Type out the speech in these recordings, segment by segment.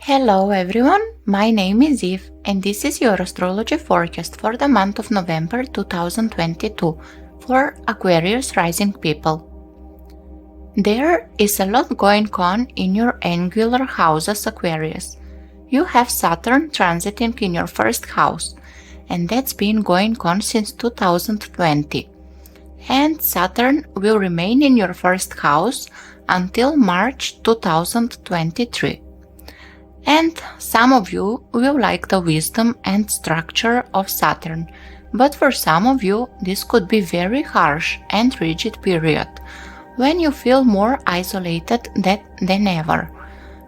Hello everyone, my name is Eve and this is your astrology forecast for the month of November 2022 for Aquarius rising people. There is a lot going on in your angular houses, Aquarius. You have Saturn transiting in your first house, and that's been going on since 2020. And Saturn will remain in your first house until March 2023. And some of you will like the wisdom and structure of Saturn, but for some of you this could be very harsh and rigid period, when you feel more isolated than ever.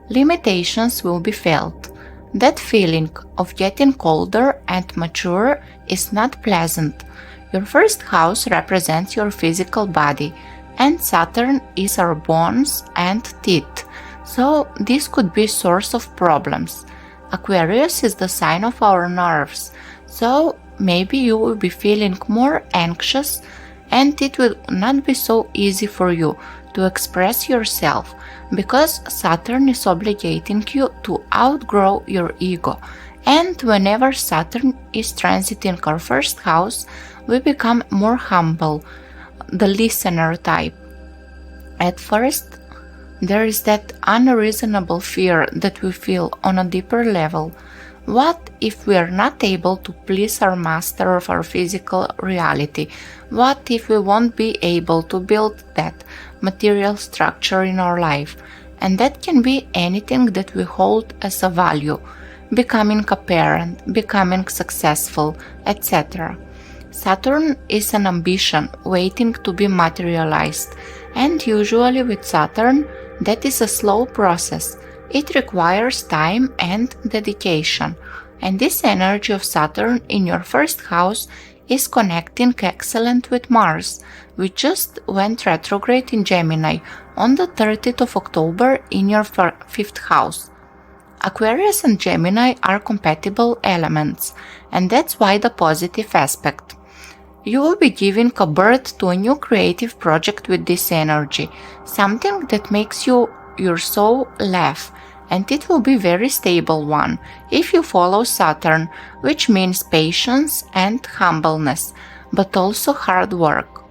Limitations will be felt. That feeling of getting colder and mature is not pleasant. Your first house represents your physical body, and Saturn is our bones and teeth. So this could be a source of problems. Aquarius is the sign of our nerves, so maybe you will be feeling more anxious and it will not be so easy for you to express yourself because Saturn is obligating you to outgrow your ego. And whenever Saturn is transiting our first house, we become more humble, the listener type. At first, there is that unreasonable fear that we feel on a deeper level. What if we are not able to please our master of our physical reality? What if we won't be able to build that material structure in our life? And that can be anything that we hold as a value, becoming a parent, becoming successful, etc. Saturn is an ambition waiting to be materialized, and usually with Saturn, that is a slow process. It requires time and dedication, and this energy of Saturn in your first house is connecting excellent with Mars, which just went retrograde in Gemini on the 30th of October in your fifth house. Aquarius and Gemini are compatible elements, and that's why the positive aspect. You will be giving a birth to a new creative project with this energy, something that makes your soul laugh, and it will be a very stable one if you follow Saturn, which means patience and humbleness, but also hard work.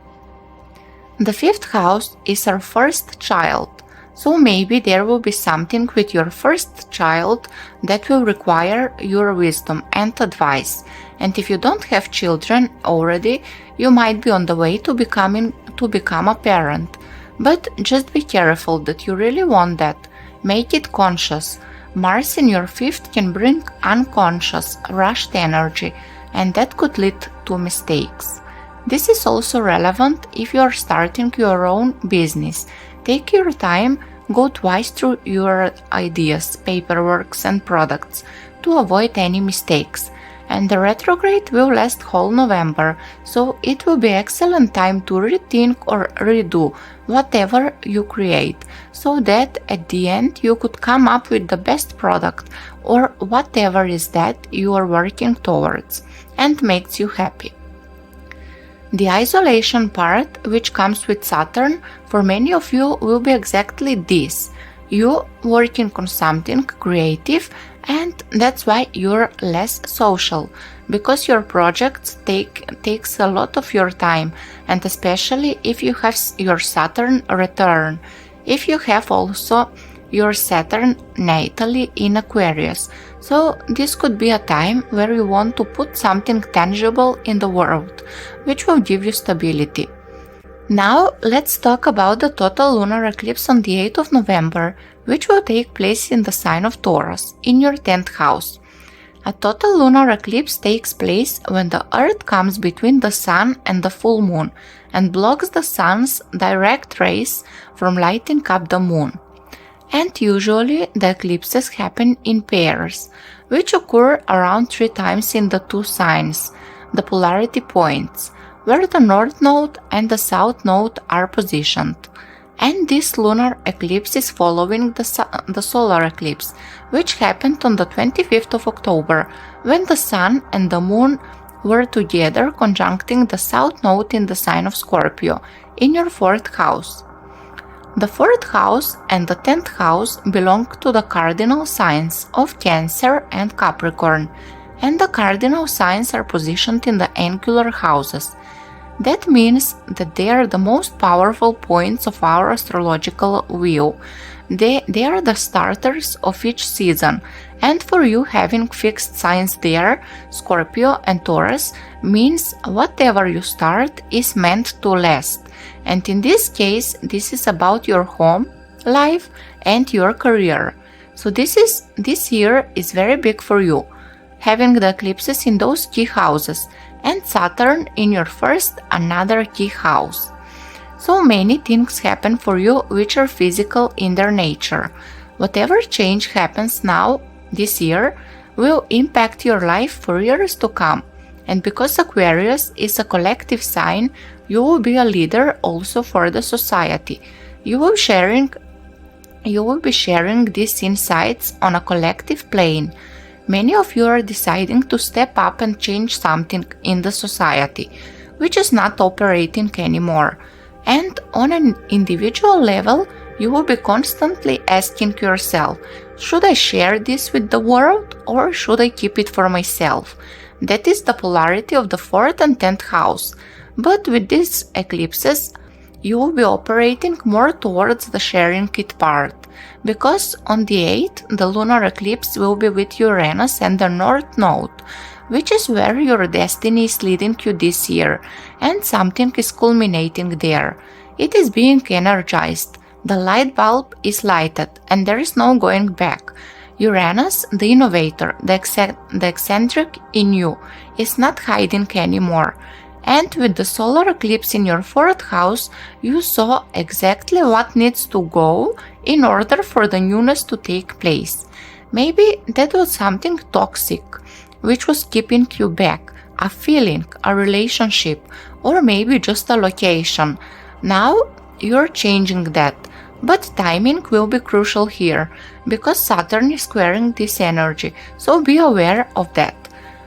The fifth house is our first child, so maybe there will be something with your first child that will require your wisdom and advice. And if you don't have children already, you might be on the way to become a parent. But just be careful that you really want that. Make it conscious. Mars in your fifth can bring unconscious, rushed energy, and that could lead to mistakes. This is also relevant if you are starting your own business. Take your time, go twice through your ideas, paperwork, and products to avoid any mistakes. And the retrograde will last whole November, so it will be excellent time to rethink or redo whatever you create, so that at the end you could come up with the best product or whatever is that you are working towards and makes you happy. The isolation part, which comes with Saturn, for many of you will be exactly this. You working on something creative, and that's why you're less social, because your projects takes a lot of your time, and especially if you have your Saturn return. If you have also your Saturn natally in Aquarius, so this could be a time where you want to put something tangible in the world, which will give you stability. Now let's talk about the total lunar eclipse on the 8th of November, which will take place in the sign of Taurus, in your 10th house. A total lunar eclipse takes place when the Earth comes between the Sun and the full moon and blocks the Sun's direct rays from lighting up the moon. And usually the eclipses happen in pairs, which occur around 3 times in the two signs, the polarity points, where the North Node and the South Node are positioned. And this lunar eclipse is following the solar eclipse, which happened on the 25th of October, when the Sun and the Moon were together conjuncting the South Node in the sign of Scorpio, in your 4th house. The 4th house and the 10th house belong to the cardinal signs of Cancer and Capricorn, and the cardinal signs are positioned in the angular houses. That means that they are the most powerful points of our astrological wheel. They are the starters of each season, and for you having fixed signs there, Scorpio and Taurus, means whatever you start is meant to last. And in this case, this is about your home, life, and your career. So this year is very big for you, having the eclipses in those key houses, and Saturn in your first another key house. So many things happen for you which are physical in their nature. Whatever change happens now, this year, will impact your life for years to come. And because Aquarius is a collective sign, you will be a leader also for the society. You will be sharing these insights on a collective plane. Many of you are deciding to step up and change something in the society, which is not operating anymore. And on an individual level, you will be constantly asking yourself, should I share this with the world or should I keep it for myself? That is the polarity of the 4th and 10th house. But with these eclipses, you will be operating more towards the sharing it part, because on the 8th, the lunar eclipse will be with Uranus and the North Node, which is where your destiny is leading you this year, and something is culminating there. It is being energized, the light bulb is lighted, and there is no going back. Uranus, the innovator, the eccentric in you, is not hiding anymore. And with the solar eclipse in your 4th house, you saw exactly what needs to go in order for the newness to take place. Maybe that was something toxic, which was keeping you back, a feeling, a relationship, or maybe just a location. Now you're changing that, but timing will be crucial here, because Saturn is squaring this energy, so be aware of that.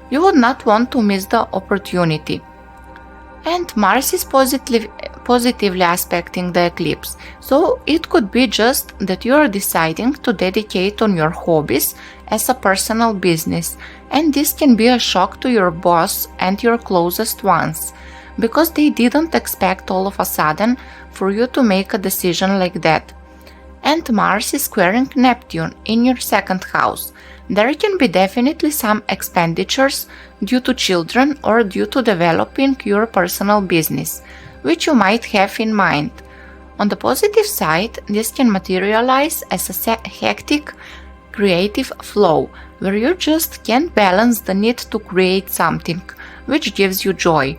You would not want to miss the opportunity. And Mars is positively aspecting the eclipse, so it could be just that you are deciding to dedicate on your hobbies as a personal business, and this can be a shock to your boss and your closest ones, because they didn't expect all of a sudden for you to make a decision like that. And Mars is squaring Neptune in your 2nd house. There can be definitely some expenditures due to children or due to developing your personal business, which you might have in mind. On the positive side, this can materialize as a hectic creative flow, where you just can't balance the need to create something, which gives you joy.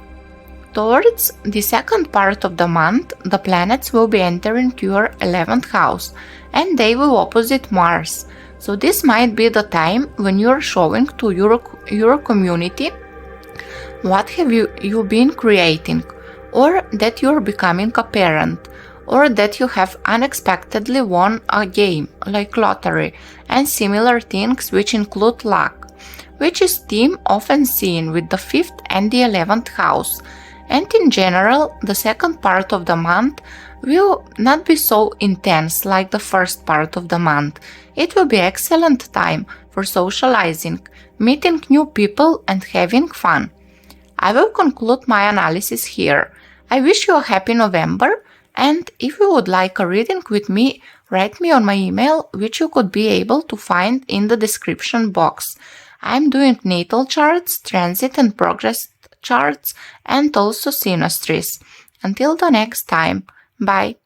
Towards the second part of the month, the planets will be entering your 11th house, and they will opposite Mars. So this might be the time when you are showing to your community what have you been creating, or that you are becoming a parent, or that you have unexpectedly won a game like lottery and similar things which include luck, which is theme often seen with the 5th and the 11th house. And in general, the second part of the month will not be so intense like the first part of the month. It will be excellent time for socializing, meeting new people and having fun. I will conclude my analysis here. I wish you a happy November, and if you would like a reading with me, write me on my email, which you could be able to find in the description box. I'm doing natal charts, transit and progress charts, and also synastries. Until the next time, bye.